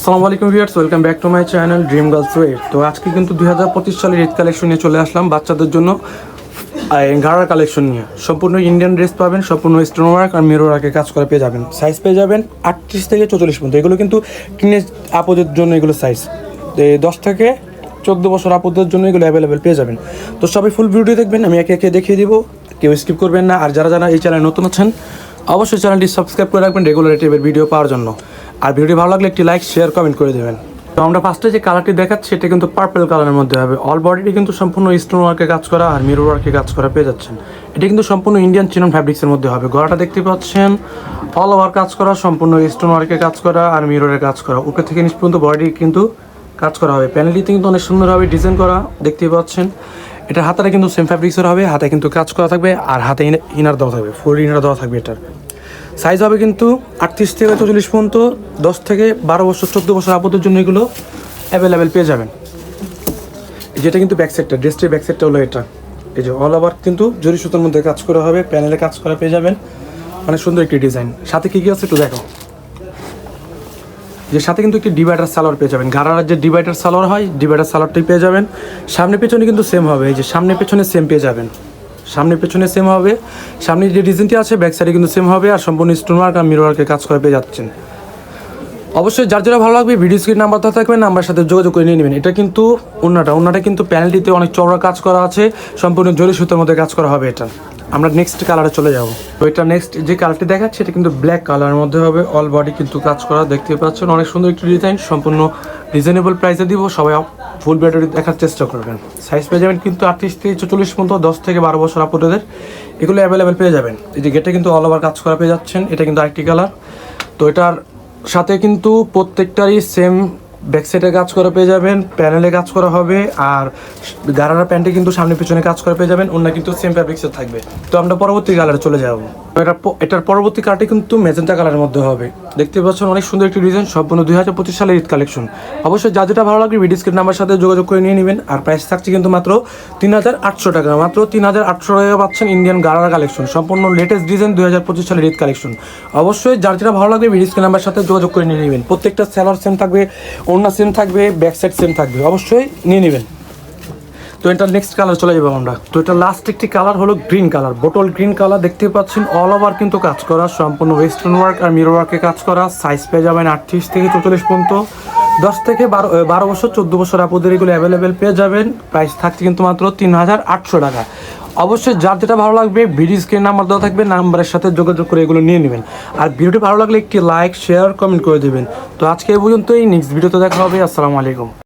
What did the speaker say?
আসসালামু আলাইকুম viewers, welcome back to my channel dream girls way. তো আজকে কিন্তু 2025 সালের ঈদ কালেকশন নিয়ে চলে আসলাম বাচ্চাদের জন্য গাড়ার কালেকশন নিয়ে। সম্পূর্ণ ইন্ডিয়ান ড্রেস পাবেন, সম্পূর্ণ স্টোন ওয়ার্ক আর মিরর ওয়ার্কে কাজ করে পেয়ে যাবেন। সাইজ পেয়ে যাবেন 38 থেকে 44 পর্যন্ত। এগুলো কিন্তু টিনেজ আপদের জন্য এগুলো সাইজ 10 থেকে 14 বছর আপদের জন্য এগুলো অ্যাভেলেবেল পেয়ে যাবেন। তো সবাই ফুল ভিডিও দেখবেন, আমি একে একে দেখিয়ে দিব, কেউ স্কিপ করবেন না। আর যারা যারা এই চ্যানেলে নতুন আছেন অবশ্যই চ্যানেলটি সাবস্ক্রাইব করে রাখবেন রেগুলার টাইপের ভিডিও পাওয়ার জন্য। আর ভিডিওটি ভালো লাগলে একটি লাইক শেয়ার কমেন্ট করে দেবেন। তো আমরা ফার্স্টে যে কালারটি দেখাচ্ছি সেটা কিন্তু পার্পল কালারের মধ্যে হবে। অল বডিটি কিন্তু সম্পূর্ণ স্টোন ওয়ার্কে কাজ করা আর মিরর ওয়ার্কে কাজ করা পেয়ে যাচ্ছেন। এটা কিন্তু সম্পূর্ণ ইন্ডিয়ান চিনন ফ্যাব্রিক্সের মধ্যে হবে। গলাটা দেখতে পাচ্ছেন অল ওভার কাজ করা, সম্পূর্ণ স্টোন ওয়ার্কে কাজ করা আর মিররে কাজ করা। উপর থেকে নিচ পর্যন্ত বডি কিন্তু কাজ করা হবে। প্যানেলটিতে কিন্তু অনেক সুন্দরভাবে ডিজাইন করা দেখতে পাচ্ছেন। এটা হাতাটা কিন্তু সেম ফ্যাব্রিক্সের হবে, হাতে কিন্তু কাজ করা থাকবে আর হাতে ইনার দেওয়া থাকবে, ফুল ইনার দেওয়া থাকবে। এটার সাইজ হবে কিন্তু 38 থেকে 44 পর্যন্ত। 10 থেকে 12 বছর 14 বছর আপদের জন্য এগুলো অ্যাভেলেবেল পেয়ে যাবেন। যেটা কিন্তু ব্যাক সাইডটা, ড্রেসটির ব্যাক সাইডটা হলো এটা। এই যে অল ওভার কিন্তু জরি সুতোর মধ্যে কাজ করা হবে, প্যানেলে কাজ করা পেয়ে যাবেন। অনেক সুন্দর একটি ডিজাইন। সাথে কী কী আছে একটু দেখো। যে সাথে কিন্তু একটি ডিভাইডার সালোয়ার পেয়ে যাবেন। গারার যে ডিভাইডার সালোয়ার হয়, ডিভাইডার সালোয়ারটাই পেয়ে যাবেন। সামনে পেছনে কিন্তু সেম হবে। এই যে সামনে পেছনে সেম পেয়ে যাবেন, সামনে পেছনে সেম হবে। সামনে যে ডিজাইনটি আছে ব্যাক সাইডে কিন্তু সেম হবে আর সম্পূর্ণ স্টোন ওয়ার্ক আর মিরর ওয়ার্কে কাজ করে পেয়ে যাচ্ছেন। অবশ্যই যার যারা ভালো লাগবে ভিডিও স্ক্রিন নাম্বার দেওয়া থাকবে, নাম্বারের সাথে যোগাযোগ করে নিয়ে নেবেন। এটা কিন্তু ওন্নাটা কিন্তু প্যানেলটিতে অনেক চওড়া কাজ করা আছে, সম্পূর্ণ জরি সুতোর মধ্যে কাজ করা হবে। এটা আমরা নেক্সট কালারে চলে যাব। তো এটা নেক্সট যে কালারটি দেখাচ্ছে এটা কিন্তু ব্ল্যাক কালারের মধ্যে হবে। অল বডি কিন্তু কাজ করা দেখতে পাচ্ছেন। অনেক সুন্দর একটি ডিজাইন, সম্পূর্ণ রিজনেবল প্রাইসে দিব। সবাই ফুল ভিডিওটি দেখার চেষ্টা করবেন। সাইজ পেয়ে যাবেন কিন্তু 38 থেকে 44 পর্যন্ত। 10 থেকে 12 বছর আপনাদের এগুলো অ্যাভেলেবেল পেয়ে যাবেন। এই যে গেটে কিন্তু অল ওভার কাজ করা পেয়ে যাচ্ছেন। এটা কিন্তু আরেকটি কালার। তো এটার সাথে কিন্তু প্রত্যেকটারই সেম ব্যাক সাইডে কাজ করা পেয়ে যাবেন, প্যানেলে কাজ করা হবে আর গারারা প্যান্টে কিন্তু সামনে পিছনে কাজ করা পেয়ে যাবেন। অন্য কিন্তু সেম ফ্যাব্রিক্সের থাকবে। তো আমরা পরবর্তী কালারে চলে যাব। এটার পরবর্তী কালারটি কিন্তু মেজেন্টা কালারের মধ্যে হবে। দেখতে পাচ্ছেন অনেক সুন্দর একটি ডিজাইন, সম্পূর্ণ 2025 সালের ঈদ কালেকশন। অবশ্যই যা যেটা ভালো লাগবে ভিডিও স্ক্রিন নাম্বার সাথে যোগাযোগ করে নিয়ে নেবেন। আর প্রাইস থাকছে কিন্তু মাত্র 3800 টাকা। মাত্র 3800 টাকা পাচ্ছেন ইন্ডিয়ান গারারা কালেকশন, সম্পূর্ণ লেটেস্ট ডিজাইন 2025 সালের ঈদ কালেকশন। অবশ্যই যার যেটা ভালো লাগবে ভিডিও স্ক্রিন নাম্বার সাথে যোগাযোগ করে নিয়ে নেবেন। প্রত্যেকটা সেলার সেম থাকবে, ওড়না সেম থাকবে, ব্যাক সাইড সেম থাকবে। অবশ্যই নিয়ে নেবেন। তো এটা নেক্সট কালার চলে যাবো আমরা। তো এটা লাস্ট একটি কালার হলো green colour, bottle green colour. দেখতে পাচ্ছেন অল ওভার কিন্তু কাজ করা, সম্পূর্ণ ওয়েস্টার্ন ওয়ার্ক আর মিরর ওয়ার্কে কাজ করা। সাইজ পেয়ে যাবেন 38 থেকে 44 পর্যন্ত। 10 থেকে 12 বছর 14 বছর আপনাদের এগুলো অ্যাভেলেবেল পেয়ে যাবেন। প্রাইস থাকছে কিন্তু মাত্র 3800 টাকা। অবশ্যই যার যেটা ভালো লাগবে ভিডিও স্ক্রিন নাম্বার দেওয়া থাকবে, নাম্বারের সাথে যোগাযোগ করে এগুলো নিয়ে নেবেন। আর ভিডিওটি ভালো লাগলে একটি লাইক শেয়ার কমেন্ট করে দেবেন। তো আজকে এই পর্যন্তই, নেক্সট ভিডিওতে দেখা হবে। আসসালামু আলাইকুম।